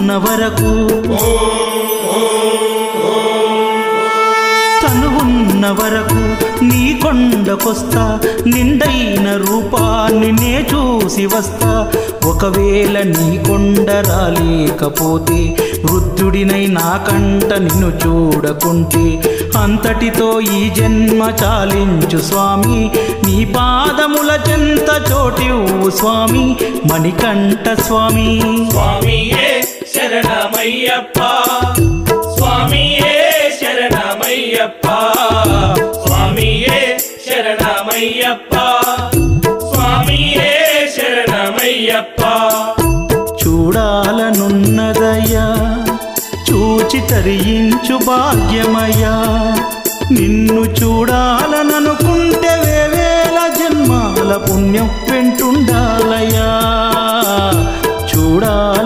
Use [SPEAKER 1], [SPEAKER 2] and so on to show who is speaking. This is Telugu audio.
[SPEAKER 1] తనువున్న వరకు తనువున్న వరకు నీ కొండకొస్తా నిండైన రూపాన్ని నే చూసి వస్తా ఒకవేళ నీ కొండ రాలేకపోతే వృద్ధుడినై నాకంట నిన్ను చూడకుంటే అంతటితో ఈ జన్మ చాలించు స్వామి నీ పాదముల చెంత చోటివ్వు స్వామి మణికంఠ స్వామి
[SPEAKER 2] స్వామియే శరణమయ్యప్ప స్వామియే శరణమయ్యప్ప స్వామియే శరణమయ్యప్ప స్వామియే శరణమయ్యప్ప
[SPEAKER 1] చూడాలనున్నదయ్యా చూచి తరించు భాగ్యమయ్యా నిన్ను చూడాలననుకుంటే వేవేల జన్మాల పుణ్యం వెంటుండాలయ్యా చూడాలనున్నదయ్యా